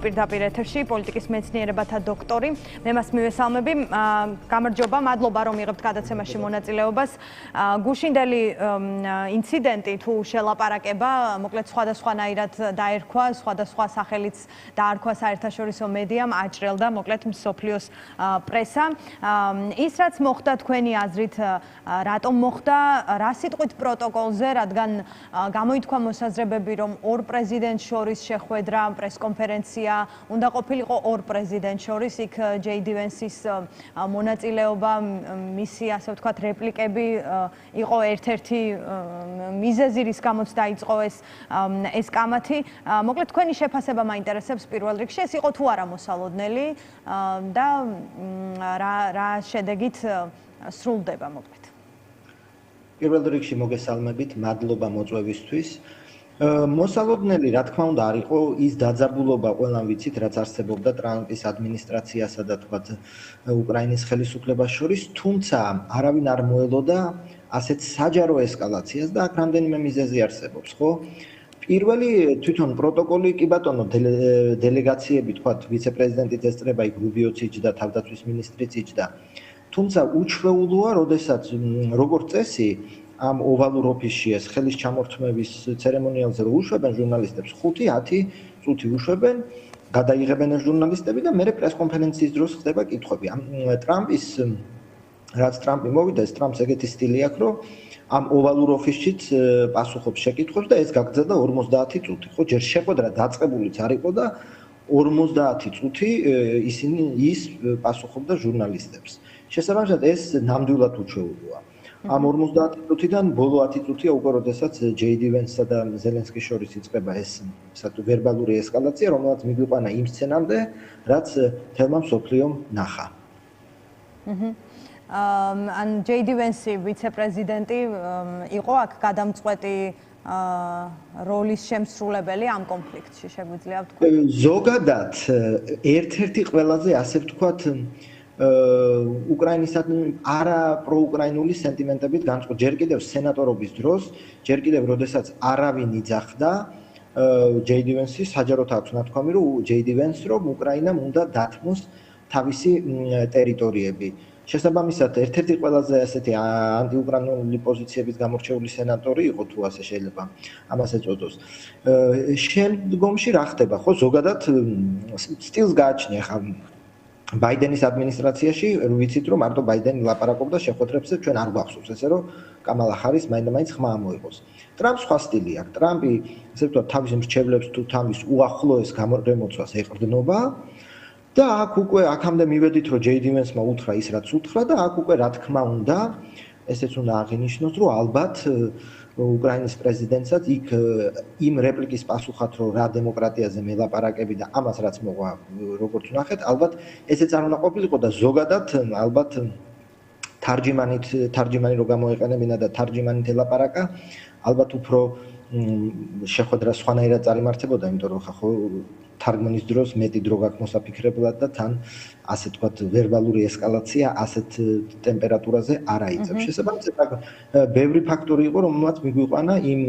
პირდაპირ ეთერში პოლიტიკის მეცნიერებათა დოქტორი მე მას მივესალმები გამარჯობა მადლობა რომ იღებთ გადაცემაში მონაწილეობას გუშინდელი ინციდენტი თუ შელაპარაკება მოკლედ სხვადასხვანაირად დაერქვა სხვადასხვა სახელით დაარქვა საერთაშორისო მედიამ აჭრელდა მოკლედ მსოფლიოს პრესა ის რაც მოხდა თქვენი აზრით რატომ მოხდა რა სიტყვით პროტოკოლზე რადგან გამოითქვა მოსაზრებები რომ ორ პრეზიდენტს შორის შეხვედრა პრესკონფერენცია უნდა ყოფილიყო ორ პრეზიდენტს შორის იქ ჯეიდი ვენსის მონაწილეობა მისი ასე ვთქვათ რეპლიკები იყო ერთ-ერთი მიზეზი რის გამოც დაიწყო ეს კამათი მოკლედ თქვენი შეფასება მაინტერესებს პირველ რიგში ეს იყო თუ არა მოსალოდნელი და რა შედეგით სრულდება მოკლედ პირველ რიგში მოგესალმებით მადლობა მოწვევისთვის მოსალოდნელი რა თქმა უნდა არ იყო ის დაძაბულობა ყველამ ვიცით რაც არსებობდა ტრამპის ადმინისტრაციასა და თქვათ უკრაინის ხელისუფლებას შორის თუმცა არავინ არ მოელოდა ასეთ საჯარო ესკალაციას და აქ რამდენიმე მიზეზი არსებობს ხო პირველი თვითონ პროტოკოლი კი ბატონო დელეგაციები თქვათ ვიცე-პრეზიდენტიც ესწრება იქ რუბიოც იჯდა თავდაცვის მინისტრიც იჯდა თუმცა უჩვეულოა როდესაც როგორც წესი ამ ოვალურ ოფისში ეს ხელის ჩამორთმევის ცერემონიალზე რო უშვებენ ჟურნალისტებს 5-10 წუთი უშვებენ, გადაიღებენ ეს ჟურნალისტები და მერე პრესკონფერენციის დროს ხდება კითხვები. ტრამპის რაც ტრამპი მოვიდა, ეს ტრამპს ეგეთი სტილი აქვს, რომ ამ ოვალურ ოფისშიც პასუხობს შეკითხვებს და ეს გაგრძელდა 50 წუთი. ხო, ჯერ შეხვედრა დაწყებულიც არ იყო და 50 წუთი ის პასუხობდა ჟურნალისტებს. შესაბამისად ეს ნამდვილად უჩვეულოა. ამ 50 წუთიდან ბოლო 10 წუთია უკვე როდესაც ჯეიდი ვენსსა და ზელენსკის შორის იწყება ეს ვერბალური ესკალაცია, რომელიც მიგვიყვანა იმ სცენამდე, რაც თელმა მსოფლიომ ნახა. ან ჯეიდი ვენსი ვიცე-პრეზიდენტი იყო აქ გადამწყვეტი როლის შემსრულებელი ამ კონფლიქტში, შეგვიძლია ვთქვათ? ზოგადად ერთ-ერთი ყველაზე ასე ვთქვათ უკრაინისადმი არა პროუკრაინული სენტიმენტებით განწყო ჯერ კიდევ სენატორობის დროს ჯერ კიდევ როდესაც არავინ იძახდა ჯეიდი ვენსი საჯაროდ აქვს ნათქვამი რომ ჯეიდი ვენს რომ უკრაინამ უნდა დათმოს თავისი ტერიტორიები შესაბამისად ერთ-ერთი ყველაზე ასეთი ანტიუკრაინული პოზიციების გამორჩეული სენატორი იყო თუ ასე შეიძლება ამას ეწოდოს შემდგომში რა ხდება ხო ზოგადად სტილს გააჩნია ხა ბაიდენის ადმინისტრაციაში ვიცით რომ მარტო ბაიდენი ლაპარაკობდა შეხვედრებზე ჩვენ არ გვახსოვს ესე რომ კამალა ჰარის მაინდა-მაინც ხმა ამოიღოს. ტრამპს სხვა სტილი აქვს. ტრამპი ესე ვთქვათ თავის მრჩევლებს თუ თავის უახლოეს გამორემოცვას ეყრდნობა და აქ უკვე აქამდე მივედით რომ ჯეიდი ვენსმა უთხრა ის რაც უთხრა და აქ უკვე რა თქმა უნდა ესეც უნდა აღინიშნოს რომ ალბათ უკრაინის პრეზიდენტსაც იქ იმ რეპლიკის პასუხად რომ რა დემოკრატიაზე მელაპარაკები და ამას რაც მოყვა როგორც ვნახეთ ალბათ ესეც არ უნდა ყოფილიყო და ზოგადად ალბათ თარჯიმანი რო გამოეყენებინა და თარჯიმანით ელაპარაკა ალბათ უფრო შეხვედრა სხვანაირად წარიმართებოდა იმიტომ რომ ხო თარგმანის დროს მეტი დრო გაქვს მოსაფიქრებლად და თან ასე თქვათ ვერბალური ესკალაცია ასეთ ტემპერატურაზე არ აიწევს. შესაბამისად ბევრი ფაქტორი იყო რომელმაც მიგვიყვანა იმ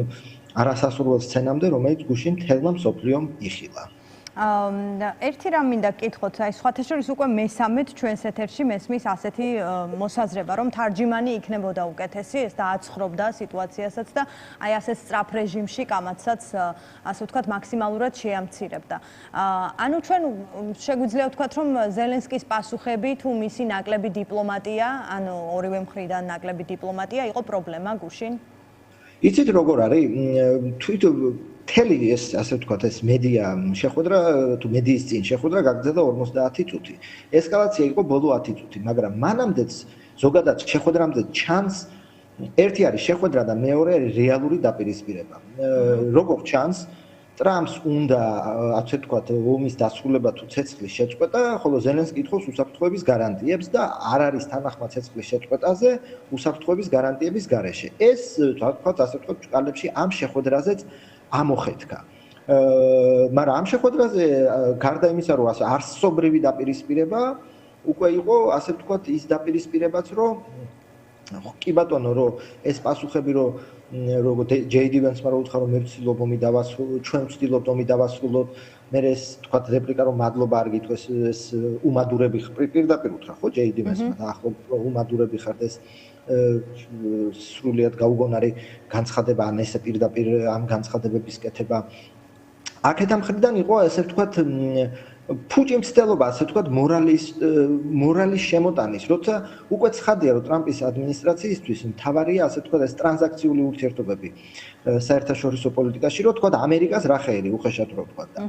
არასასურველ სცენამდე რომელიც გუშინ თელმა მსოფლიომ იხილა. ერთი რამ მინდა გკითხოთ, აი სხვათა შორის უკვე მესამედ ჩვენს ეთერში მესმის ასეთი მოსაზრება, რომ თარჯიმანი იქნებოდა უკეთესი, ეს დააცხრობდა სიტუაციასაც და აი ასე სწრაფ რეჟიმში კამათსაც ასე ვთქვათ მაქსიმალურად შეამცირებდა. ანუ ჩვენ შეგვიძლია ვთქვათ, რომ ზელენსკის პასუხები თუ მისი ნაკლები დიპლომატია, ანუ ორივე მხრიდან ნაკლები დიპლომატია იყო პრობლემა გუშინ? იცით როგორ არის? თვითონ თელი ეს ასე ვთქვათ ეს მედია შეხვედრა თუ მედიის წინ შეხვედრა გაგრძელდა 50 წუთი. ესკალაცია იყო ბოლო 10 წუთი, მაგრამ მანამდეც ზოგადად შეხვედრამდე ჩანს ერთი არის შეხვედრა და მეორე არის რეალური დაპირისპირება. როგორც ჩანს ტრამპს უნდა ასე ვთქვათ ომის დასრულება თუ ცეცხლის შეწყვეტა, ხოლო ზელენსკი ითხოვს უსაფრთხოების გარანტიებს და არ არის თანახმა ცეცხლის შეწყვეტაზე უსაფრთხოების გარანტიების გარეშე. ეს თქვათ ასე ვთქვათ ჭკალებში ამ შეხვედრაზეც ამოხეთქა. მაგრამ ამ შეხვედრაზე გარდა იმისა, რომ არსობრივი დაპირისპირება უკვე იყო, ასე ვთქვათ, ის დაპირისპირებაც, რომ კი ბატონო, რომ ეს პასუხები, რომ ჯეიდი ვენსმა რო უთხრა, რომ მე ვცდილობ ომი დავასრულოთ, ჩვენ ვცდილობთ ომი დავასრულოთ, მე ეს თქვათ რეპლიკა რომ მადლობა არ გითქვეს ეს უმადურები პირდაპირ უთხრა ხო ჯეიდი მესმა და ახლა უმადურები ხართ ეს სრულიად გაუგონარი განცხადება ან ესე პირდაპირ ამ განცხადებების კეთება აქედან მხრიდან იყო ესე ვთქვათ ფუჭი მცდელობა ასე ვთქვათ მორალის შემოტანის როცა უკვე ცხადია რომ ტრამპის ადმინისტრაციისთვის მთავარია ასე ვთქვათ ეს ტრანზაქციული ურთიერთობები საერთაშორისო პოლიტიკაში რომ ვთქვათ ამერიკას რა ხელი უხეშად რო ვთქვათ და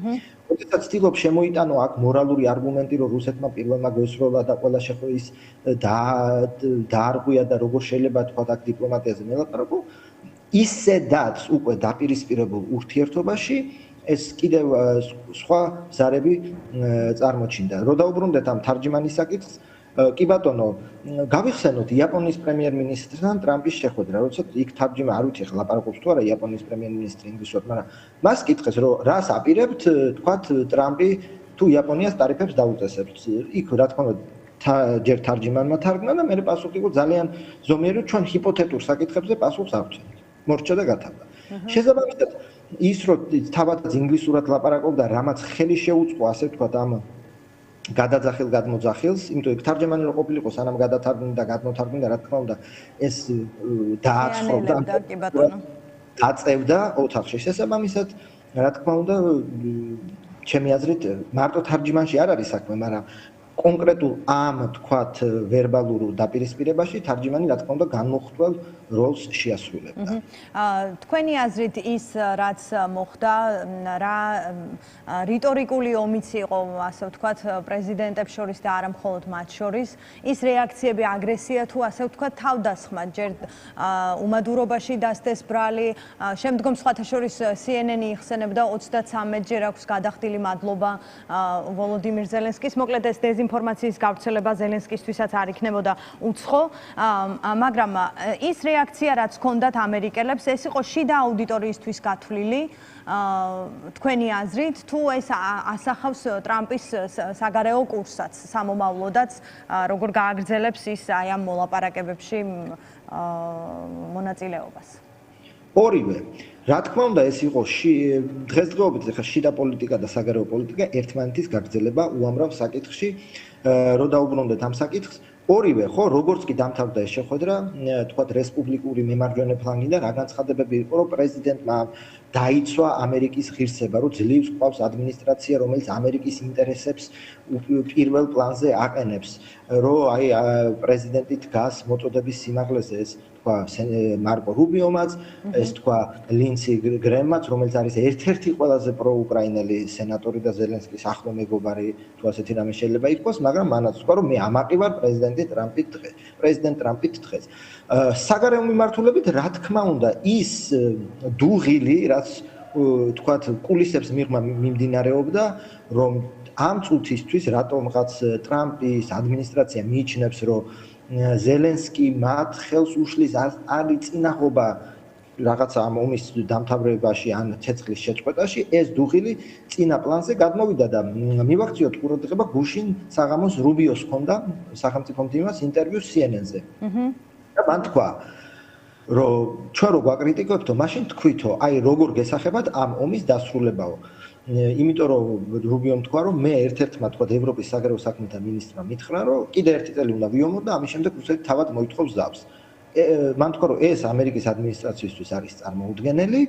როდესაც ცდილობს შემოიტანო აქ მორალური არგუმენტი რომ რუსეთმა პირველმა გვესროლა და ყველა შეხვედრის დაარღვია და როგორ შეიძლება ვთქვათ აქ დიპლომატიაზე მელაპარაკო ისედაც უკვე დაპირისპირებულ ურთიერთობაში ეს კიდევ სხვა ზარები წარმოჩინდა. რო დაუბრუნდეთ ამ თარჯიმანის საკითხს, კი ბატონო, გავიხსენოთ იაპონიის პრემიერ-მინისტრთან ტრამპის შეხვედრა, როცა იქ თარჯიმა არ ვიცი ახლა ლაპარაკობს თუ არა იაპონიის პრემიერ-მინისტრი ინგლისურად, მაგრამ მას კითხეს, რომ რას აპირებთ, თქვათ ტრამპი თუ იაპონიას ტარიფებს დაუწესებთ. იქ რა თქმა უნდა ჯერ თარჯიმანმა თარგმნა და მე პასუხი იყო ძალიან ზომიერი, ჩვენ ჰიპოთეტურ საკითხებზე პასუხს ავცემთ. მორჩა და გათავდა. შესაბამისად ის რომ თავადაც ინგლისურად ლაპარაკობდა, რამაც ხელი შეუწყო, ასე ვთქვათ, ამ გადაძახილ გადმოძახილს, იმიტომ რომ თარჯმანი რო ყოფილიყო, სანამ გადათარგმნა და გადმოთარგმნა, რა თქმა უნდა, ეს დააცხრობდა, დაწევდა ოთახში. შესაბამისად, რა თქმა უნდა, ჩემი აზრით, მარტო თარჯმანში არ არის საქმე, მაგრამ კონკრეტულ ამ თქვათ ვერბალურ დაპირისპირებაში თარჯმანი რა თქმა უნდა განმოხტველ როლს შეასრულებდა. თქვენი აზრით ის რაც მოხდა რა რიტორიკული ომიც იყო ასე ვთქვათ პრეზიდენტებს შორის და არა მხოლოდ მათ შორის ის რეაქციები აგრესია თუ ასე ვთქვათ თავდასხმა ჯერ უმადურობაში დასდეს ბრალი შემდგომ სხვათა შორის CNN-ი იხსენებდა 33 ჯერ აქვს გადახდილი მადლობა ვოლოდიმირ ზელენსკის მოკლედ ეს დეზინფორმაციის გავრცელება ზელენსკისთვისაც არ იქნებოდა უცხო მაგრამ ის რეაქცია რაც ჰქონდათ ამერიკელებს ეს იყო შიდა აუდიტორიისთვის გათვლილი თქვენი აზრით თუ ეს ასახავს ტრამპის საგარეო კურსსაც სამომავლოდაც როგორ გააგრძელებს ის აი ამ მოლაპარაკებებში მონაწილეობას ორივე რა თქმა უნდა ეს იყო დღესდღეობით ხა შიდა პოლიტიკა და საგარეო პოლიტიკა ერთმანეთის გაგრძელება უამრავ საკითხში რო დაუბრუნდეთ ამ საკითხს ორივე ხო როგორც კი დამთავრდა ეს შეხვედრა თქვათ რესპუბლიკური მემარჯვენე ფლანგიდან რა განცხადებები იყო რომ პრეზიდენტმა დაიცვა ამერიკის ღირსება რომ ძლივს ყავს ადმინისტრაცია რომელიც ამერიკის ინტერესებს პირველ პლანზე აყენებს რომ აი პრეზიდენტი დგას მოწოდების სიმაღლეზე ეს თქვა მარკო რუბიომაც ეს თქვა ლინცი გრემაც რომელიც არის ერთ-ერთი ყველაზე პროუკრაინელი სენატორი და ზელენსკის ახლო მეგობარი თუ ასეთი რამე შეიძლება ითქვას მაგრამ მანაც თქვა რომ მე ამაყი ვარ პრეზიდენტ ტრამპით დღეს საგარეო მიმართულებით რა თქმა უნდა ის დუღილი რაც თქვათ კულისებს მიღმა მიმდინარეობდა რომ ამ წუთისთვის რატომღაც ტრამპის ადმინისტრაცია მიიჩნევს რომ ზელენსკი მათ ხელს უშლის არის წინახობა რაღაცა ამ ომის დამთავრებაში ან ცეცხლის შეწყვეტაში ეს დუღილი წინა პლანზე გადმოვიდა და მივაქციოთ ყურადღება გუშინ საღამოს რუბიოს ჰქონდა სახელმწიფო მდივანს ინტერვიუ CNN-ზე. და მან თქვა რომ ჩვენ რო გვაკრიტიკებთო მაშინ თქვითო აი როგორ გესახებათ ამ ომის დასრულებაო იმიტომ რომ რუბიომ თქვა რომ მე ერთ-ერთმა თქვა ევროპის საგარეო საქმეთა მინისტრმა მითხრა რომ კიდე ერთი წელი უნდა ვიომო და ამის შემდეგ რუსეთი თავად მოითხოვს ზავს. მან თქვა რომ ეს ამერიკის ადმინისტრაციისთვის არის წარმოუდგენელი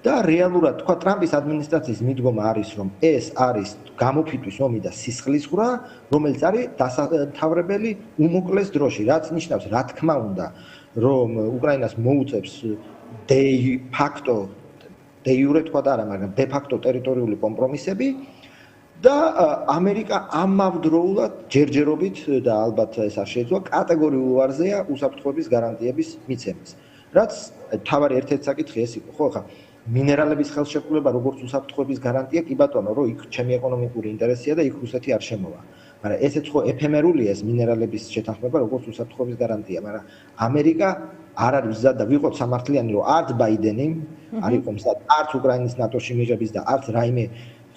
და რეალურად თქვა ტრამპის ადმინისტრაციის მიდგომა არის რომ ეს არის გამოფიტვის ომი და სისხლისღვრა რომელიც არის დასამთავრებელი უმოკლეს დროში რაც ნიშნავს რა თქმა უნდა რომ უკრაინას მოუწევს დე ფაქტო დე იურე თქვა და არა მაგრამ დე ფაქტო ტერიტორიული კომპრომისები და ამერიკა ამავდროულად ჯერჯერობით და ალბათ ეს არ შეიძლება კატეგორიულ ვარზეა უსაფრთხოების გარანტიების მიცემის რაც თავარი ერთ-ერთი საკითხი ეს იყო ხო ხა მინერალების ხელშეკრულება როგორც უსაფრთხოების გარანტია კი ბატონო რომ იქ ჩემი ეკონომიკური ინტერესია და იქ რუსეთი არ შემოვა მაგრამ ესეც ხო ეფემერულია ეს მინერალების შეთანხმება როგორც უსაფრთხოების გარანტია მაგრამ ამერიკა არ არის მზად და ვიყოთ სამართლიანი რომ არც ბაიდენი არ იყო მზად არც უკრაინის ნატოში მიღების და არც რაიმე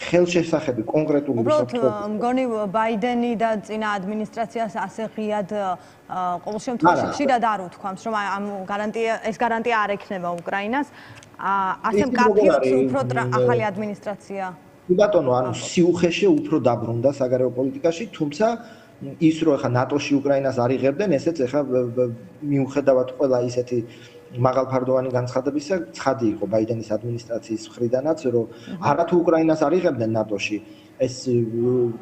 ხელშესახები კონკრეტული უსაფრთხოების მგონი ბაიდენი და წინა ადმინისტრაციას ასე ღიად ყოველ შემთხვევაში ხშირად არ უთქვამს რომ ამ ეს გარანტია არ ექნება უკრაინას ასე მკაფიოდ უფრო ახალი ადმინისტრაცია კი ბატონო, ანუ სიუხეში უფრო დაბრუნდა საგარეო პოლიტიკაში, თუმცა ის რომ ახლა ნატოში უკრაინას არ იღებდნენ, ესეც ახლა მიუხედავად ყველა ისეთი მაღალფარდოვანი განცხადებისა, ცხადი იყო ბაიდენის ადმინისტრაციის მხრიდანაც, რომ არათუ უკრაინას არ იღებდნენ ნატოში, ეს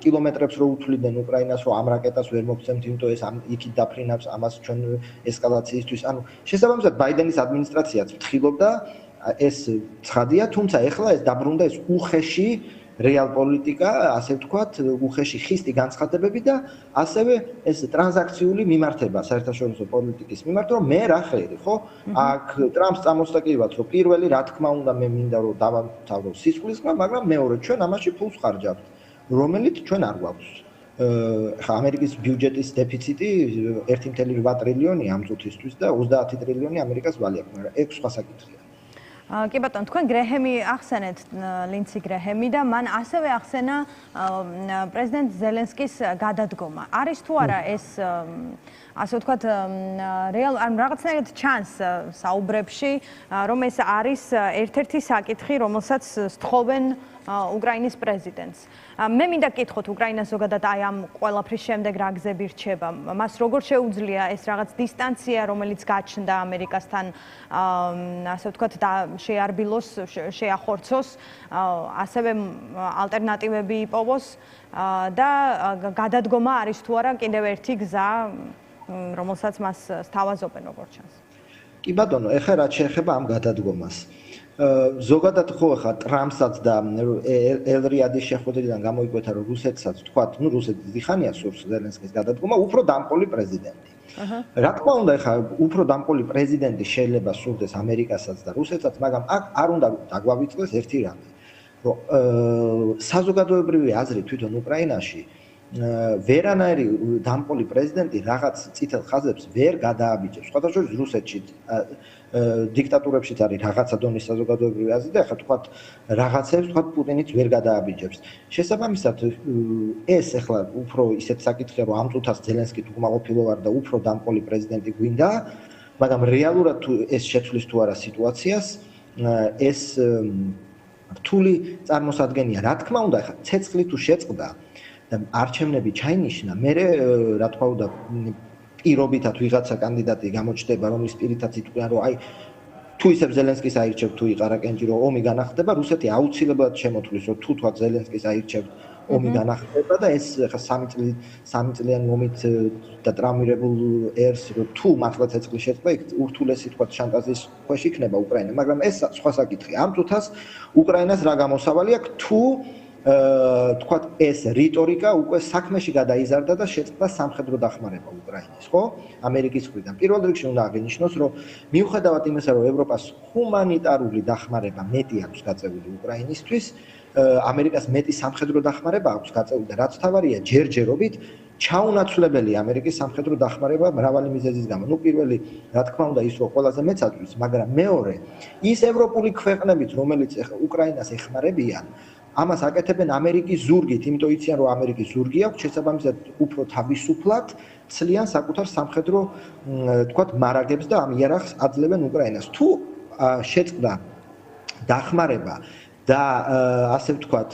კილომეტრებს რო უთვლიდნენ უკრაინას, რომ ამ რაკეტას ვერ მოგცემთ, იმიტომ ეს იქით დაფრინავს ამას ჩვენ ესკალაციისთვის. ანუ შესაბამისად ბაიდენის ადმინისტრაციაც ფრთხილობდა, ეს ცხადია, თუმცა ეხლა ეს დაბრუნდა ეს უხეში რეალ პოლიტიკა, ასე ვთქვათ, უხეში ხისტი განცხადებები და ასევე ეს ტრანზაქციული მიმართება საერთაშორისო პოლიტიკის მიმართ, რომ მე რა ხერი, ხო? აქ ტრამპს წამოსდა კი ვთქვათ, რომ პირველი რა თქმა უნდა მე მინდა რომ დავამთავრო სისხლისგან, მაგრამ მეორე ჩვენ ამაში ფულს ხარჯავთ, რომელიც ჩვენ არ გვაქვს. ხა ამერიკის ბიუჯეტის დეფიციტი 1.8 ტრილიონი ამ წუთისთვის და 30 ტრილიონი ამერიკას ვალი აქვს, მაგრამ ეგ სხვა საკითხია. კი ბატონო, თქვენ გრეჰემი ახსენეთ, ლინცი გრეჰემი და მან ასევე ახსენა პრეზიდენტ ზელენსკის გადადგომა. არის თუ არა ეს ასე ვთქვათ, რაღაცნაირად ჩანს საუბრებში, რომ ეს არის ერთ-ერთი საკითხი, რომელსაც სთხოვენ უკრაინის პრეზიდენტს. მე მინდა გკითხოთ, უკრაინას ზოგადად აი ამ ყველაფრის შემდეგ რა გზები რჩება? მას როგორ შეუძლია ეს რაღაც დისტანცია, რომელიც გაჩნდა ამერიკასთან, ასე ვთქვათ, და შეარბილოს, შეახორცოს, ასევე ალტერნატივები იპოვოს და გადადგომა არის თუ არა კიდევ ერთი გზა, რომელსაც მას სთავაზობენ, როგორც ჩანს. კი ბატონო, ეხლა რაც შეეხება ამ გადადგომას. ზოგადად ხო ახლა ტრამპსაც და ელ-რიადის შეხვედრიდან გამოიკვეთა რომ რუსეთსაც თქვათ, ნუ რუსეთი დიხანია სურს ზელენსკის გადადგომა, უფრო დამყოლი პრეზიდენტი. რა თქმა უნდა, ახლა უფრო დამყოლი პრეზიდენტი შეიძლება სურდეს ამერიკასაც და რუსეთსაც, მაგრამ აქ არ უნდა დაგვავიწყდეს ერთი რამე, რომ საზოგადოებრივი აზრი თვითონ უკრაინაში ვერანაირი დამყოლი პრეზიდენტი რაღაც წითელ ხაზებს ვერ გადააბიჯებს. სხვათა შორის რუსეთში დიქტატურებშიც არის რაღაცა დონის საზოგადოებრივი აზრი და ახლა თქვათ რაღაცებს თქვათ პუტინიც ვერ გადააბიჯებს. შესაბამისად ეს ახლა უფრო ისეთ საკითხია, რომ ამ წუთას ზელენსკი უკმაყოფილო ვარ და უფრო დამყოლი პრეზიდენტი გვინდა, მაგრამ რეალურად თუ ეს შეცვლის თუ არა სიტუაციას, ეს რთული წარმოსადგენია. რა თქმა უნდა, ახლა ცეცხლი თუ შეწყდა და არჩევნები ჩაინიშნა, მე რა თქმა უნდა პირობითად ვიღაცა კანდიდატი გამოჩნდება, რომლის პირითაც იტყვიან, რომ აი თუ ისევ ზელენსკის აირჩევთ, თუ იყარაკენჯი, რომ ომი განახლდება, რუსეთი აუცილებლად შემოთვლის, რომ თუ თქვა ზელენსკის აირჩევთ, ომი განახლდება და ეს ხა 3 წლიანი ომით და ტრამირებულ ერს, რომ თუ მართლა ცეცხლი შეწყდა, იქ ურთულესი თქვა შანტაჟის ქვეშ იქნება უკრაინა, მაგრამ ეს სხვა საკითხია. ამ წუთას უკრაინას რა გამოსავალი აქვს, თუ თქვათ ეს რიტორიკა უკვე საქმეში გადაიზარდა და შეწყდა სამხედრო დახმარება უკრაინის, ხო? ამერიკის მხრიდან. პირველ რიგში უნდა აღინიშნოს, რომ მიუხედავად იმისა, რომ ევროპას ჰუმანიტარული დახმარება მეტი აქვს გაწეული უკრაინისთვის, ამერიკას მეტი სამხედრო დახმარება აქვს გაწეული და რაც თავარია, ჯერჯერობით ჩაუნაცვლებელი ამერიკის სამხედრო დახმარება მრავალი მიზეზის გამო. ნუ პირველი, რა თქმა უნდა, ის რომ ყველაზე მეცადვის, მაგრამ მეორე, ის ევროპული ქვეყნებიც, რომელიც უკრაინას ეხმარებიან, ამას აკეთებენ ამერიკის ზურგით, იმიტომ იციან, რომ ამერიკის ზურგი აქვს, შესაბამისად უფრო თავისუფლად ცლიან საკუთარ სამხედრო, თქვათ, მარაგებს და ამ იარაღს აძლევენ უკრაინას. თუ შეწყდა დახმარება და ასე ვთქვათ,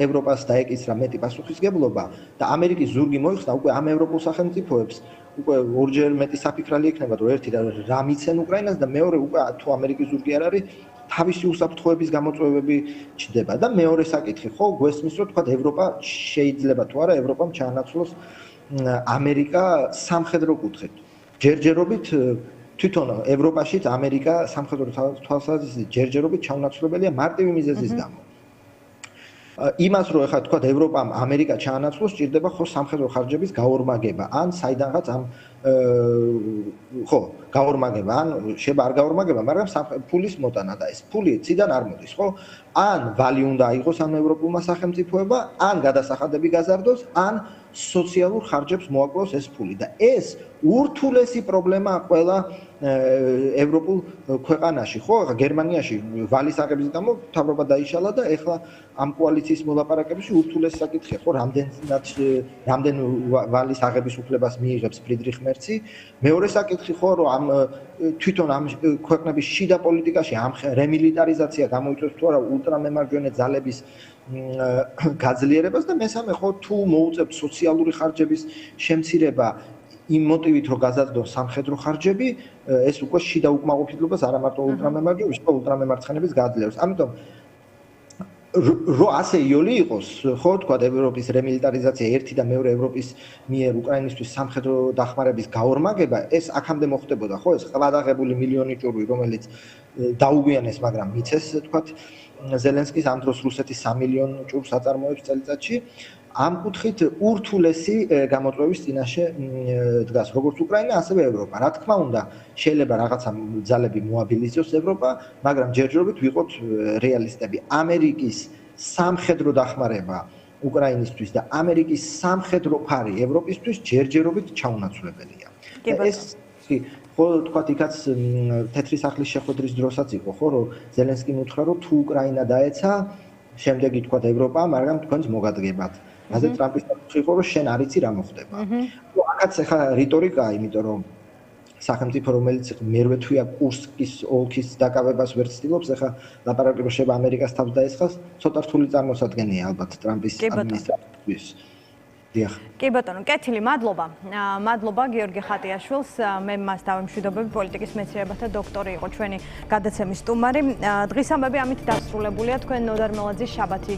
ევროპას დაეკისრა მეტი პასუხისგებლობა და ამერიკის ზურგი მოიხსნა უკვე ამ ევროპულ სახელმწიფოებს, უკვე ორჯერ მეტი საფიქრალი ექნება, რომ ერთი რა მიცენ უკრაინას და მეორე უკვე თუ ამერიკის ზურგი არ არის, თავისი უსაფრთხოების გამოწვევები ჩდება და მეორე საკითხი, ხო, გვესმის, რომ თქვათ ევროპა შეიძლება თუ არა ევროპამ ჩაანაცვლოს ამერიკა სამხედრო კუთხით. ჯერჯერობით თვითონ ევროპაშიც ამერიკა სამხედრო თვალსაზრისით ჯერჯერობით ჩაუნაცვლებელია მარტივი მიზეზის გამო. იმას რომ ახლა თქვათ ევროპამ ამერიკა ჩაანაცვლოს, სჭირდება ხო სამხედრო ხარჯების გაორმაგება, ან საიდანღაც ამ ხო, გაორმაგება, ან შეიძლება არ გაორმაგება, მაგრამ ფულის მოტანა და ეს ფული ციდან არ მოდის, ხო? ან ვალი უნდა აიღოს ამ ევროპულმა სახელმწიფოებმა, ან გადასახადები გაზარდოს, ან სოციალურ ხარჯებს მოაკლოს ეს ფული და ეს ურთულესი პრობლემაა ყველა ევროპულ ქვეყანაში, ხო? გერმანიაში ვალის აღების გამო მთავრობა დაიშალა და ეხლა ამ კოალიციის მოლაპარაკებებში ურთულესი საკითხია, ხო? რამდენ ვალის აღების უფლებას მიიღებს ფრიდრიხ ღმერთი. მეორე საკითხი ხო რომ ამ თვითონ ამ ქვეყნების შიდა პოლიტიკაში ამ რემილიტარიზაცია გამოიწვევს თუ არა ულტრამემარჯვენე ძალების გაძლიერებას და მესამე ხო თუ მოუწევთ სოციალური ხარჯების შემცირება იმ მოტივით რომ გაზარდონ სამხედრო ხარჯები ეს უკვე შიდა უკმაყოფილებას არა მარტო ულტრამემარჯვენეების, ხო ულტრამემარცხენეების გაძლიერებს. ამიტომ რო ასე იოლი იყოს, ხო, თქვა ევროპის რემილიტარიზაცია ერთი და მეორე ევროპის მიერ უკრაინისთვის სამხედრო დახმარების გაორმაგება, ეს აქამდე მოხდებოდა, ხო, ეს ყლადაღებული მილიონი ჭურვი, რომელიც დაუგვიანეს, მაგრამ მიცეს, თქვა ზელენსკის ამ დროს რუსეთის 3 მილიონ ჭურვს აწარმოებს წელიწადში. ამ კუთხით ურთულესი გამოწვევის წინაშე დგას როგორც უკრაინა, ასევე ევროპა. რა თქმა უნდა, შეიძლება რაღაცა ძალები მოაბილიზოს ევროპა, მაგრამ ჯერჯერობით ვიყოთ რეალისტები. ამერიკის სამხედრო დახმარება უკრაინისთვის და ამერიკის სამხედრო ფარი ევროპისთვის ჯერჯერობით ჩაუნაცვლებელია. ეს ხო თქვა იქაც თეთრი სახლის შეხვედრის დროსაც იყო, ხო, რომ ზელენსკიმ უთხრა, რომ თუ უკრაინა დაეცა, შემდეგ ითქვა ევროპა, მაგრამ თქვენს მოგადგებათ. ასე ტრამპის საკითხი იყო, რომ შენ არ იცი რა მოხდება. აქაც ახლა რიტორიკაა, იმიტომ რომ სახელმწიფო რომელიც მერვე თვეა კურსკის ოლქის დაკავებას ვერ ცდილობს, ახლა ლაპარაკი რომ შევა ამერიკას თავს დაესხას, ცოტა რთული წარმოსადგენია ალბათ ტრამპის ადმინისტრაციის. დიახ. კი ბატონო, კეთილი, მადლობა. მადლობა გიორგი ხატიაშვილს, მე მას დავემშვიდობები, პოლიტიკის მეცნიერებათა დოქტორი იყო ჩვენი გადაცემის სტუმარი. დღის ამბები ამით დასრულებულია, თქვენ ნოდარ მელაძის შაბათი